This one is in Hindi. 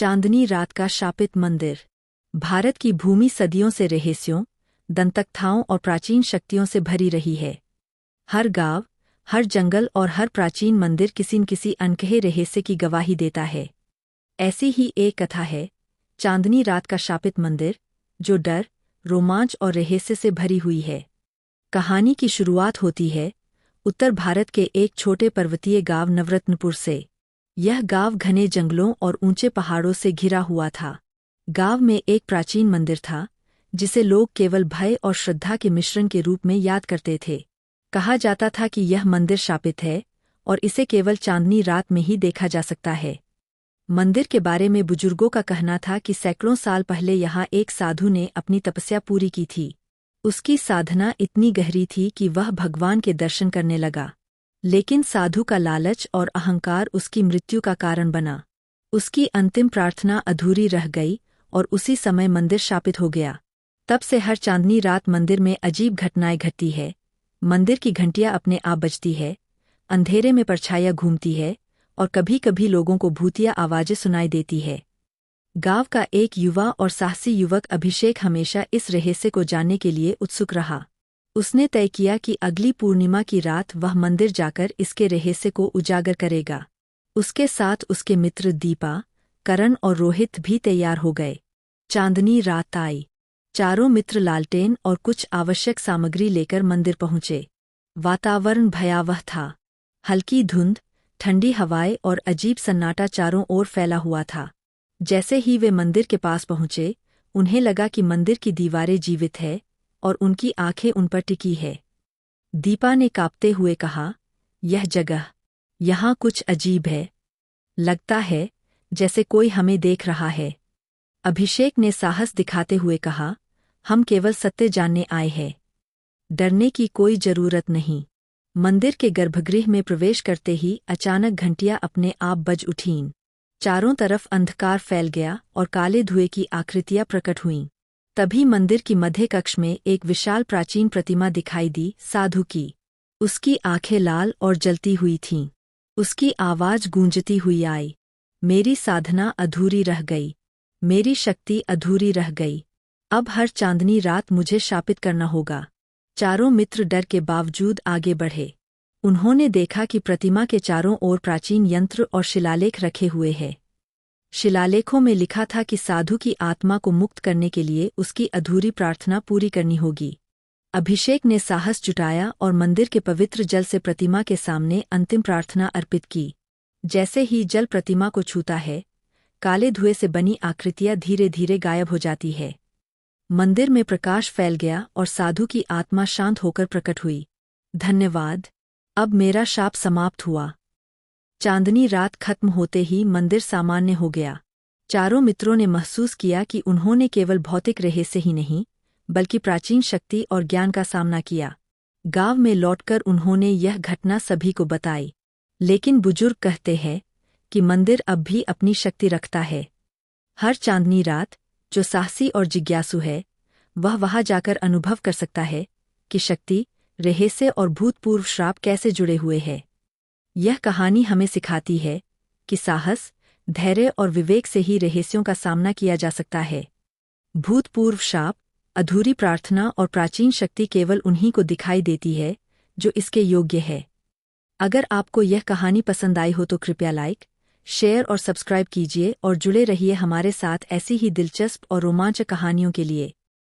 चांदनी रात का शापित मंदिर। भारत की भूमि सदियों से रहस्यों, दंतकथाओं और प्राचीन शक्तियों से भरी रही है। हर गांव, हर जंगल और हर प्राचीन मंदिर किसी न किसी अनकहे रहस्य की गवाही देता है। ऐसी ही एक कथा है, चांदनी रात का शापित मंदिर, जो डर, रोमांच और रहस्य से भरी हुई है। कहानी की शुरुआत होती है उत्तर भारत के एक छोटे पर्वतीय गांव नवरत्नपुर से। यह गांव घने जंगलों और ऊंचे पहाड़ों से घिरा हुआ था। गांव में एक प्राचीन मंदिर था, जिसे लोग केवल भय और श्रद्धा के मिश्रण के रूप में याद करते थे। कहा जाता था कि यह मंदिर शापित है और इसे केवल चांदनी रात में ही देखा जा सकता है। मंदिर के बारे में बुजुर्गों का कहना था कि सैकड़ों साल पहले यहाँ एक साधु ने अपनी तपस्या पूरी की थी। उसकी साधना इतनी गहरी थी कि वह भगवान के दर्शन करने लगा, लेकिन साधु का लालच और अहंकार उसकी मृत्यु का कारण बना। उसकी अंतिम प्रार्थना अधूरी रह गई और उसी समय मंदिर शापित हो गया। तब से हर चांदनी रात मंदिर में अजीब घटनाएं घटती है। मंदिर की घंटियां अपने आप बजती है, अंधेरे में परछाइयां घूमती है और कभी कभी लोगों को भूतिया आवाजें सुनाई देती है। गांव का एक युवा और साहसी युवक अभिषेक हमेशा इस रहस्य को जानने के लिए उत्सुक रहा। उसने तय किया कि अगली पूर्णिमा की रात वह मंदिर जाकर इसके रहस्य को उजागर करेगा। उसके साथ उसके मित्र दीपा, करण और रोहित भी तैयार हो गए। चांदनी रात आई। चारों मित्र लालटेन और कुछ आवश्यक सामग्री लेकर मंदिर पहुंचे। वातावरण भयावह था। हल्की धुंध, ठंडी हवाएं और अजीब सन्नाटा चारों ओर फैला हुआ था। जैसे ही वे मंदिर के पास पहुंचे, उन्हें लगा कि मंदिर की दीवारें जीवित है और उनकी आंखें उन पर टिकी है। दीपा ने कांपते हुए कहा, यह जगह, यहाँ कुछ अजीब है। लगता है जैसे कोई हमें देख रहा है। अभिषेक ने साहस दिखाते हुए कहा, हम केवल सत्य जानने आए हैं। डरने की कोई जरूरत नहीं। मंदिर के गर्भगृह में प्रवेश करते ही अचानक घंटियां अपने आप बज उठीं। चारों तरफ अंधकार फैल गया और काले धुएं की आकृतियां प्रकट हुईं। तभी मंदिर की मध्य कक्ष में एक विशाल प्राचीन प्रतिमा दिखाई दी, साधु की। उसकी आंखें लाल और जलती हुई थीं। उसकी आवाज गूंजती हुई आई, मेरी साधना अधूरी रह गई, मेरी शक्ति अधूरी रह गई। अब हर चांदनी रात मुझे शापित करना होगा। चारों मित्र डर के बावजूद आगे बढ़े। उन्होंने देखा कि प्रतिमा के चारों ओर प्राचीन यंत्र और शिलालेख रखे हुए हैं। शिलालेखों में लिखा था कि साधु की आत्मा को मुक्त करने के लिए उसकी अधूरी प्रार्थना पूरी करनी होगी। अभिषेक ने साहस जुटाया और मंदिर के पवित्र जल से प्रतिमा के सामने अंतिम प्रार्थना अर्पित की। जैसे ही जल प्रतिमा को छूता है, काले धुएं से बनी आकृतियां धीरे धीरे गायब हो जाती है। मंदिर में प्रकाश फैल गया और साधु की आत्मा शांत होकर प्रकट हुई। धन्यवाद, अब मेरा शाप समाप्त हुआ। चांदनी रात खत्म होते ही मंदिर सामान्य हो गया। चारों मित्रों ने महसूस किया कि उन्होंने केवल भौतिक रहस्य ही नहीं, बल्कि प्राचीन शक्ति और ज्ञान का सामना किया। गांव में लौटकर उन्होंने यह घटना सभी को बताई। लेकिन बुजुर्ग कहते हैं कि मंदिर अब भी अपनी शक्ति रखता है। हर चांदनी रात, जो साहसी और जिज्ञासु है, वह वहां जाकर अनुभव कर सकता है कि शक्ति, रहस्य और भूतपूर्व श्राप कैसे जुड़े हुए हैं। यह कहानी हमें सिखाती है कि साहस, धैर्य और विवेक से ही रहस्यों का सामना किया जा सकता है। भूतपूर्व शाप, अधूरी प्रार्थना और प्राचीन शक्ति केवल उन्हीं को दिखाई देती है जो इसके योग्य है। अगर आपको यह कहानी पसंद आई हो तो कृपया लाइक, शेयर और सब्सक्राइब कीजिए और जुड़े रहिए हमारे साथ ऐसी ही दिलचस्प और रोमांचक कहानियों के लिए।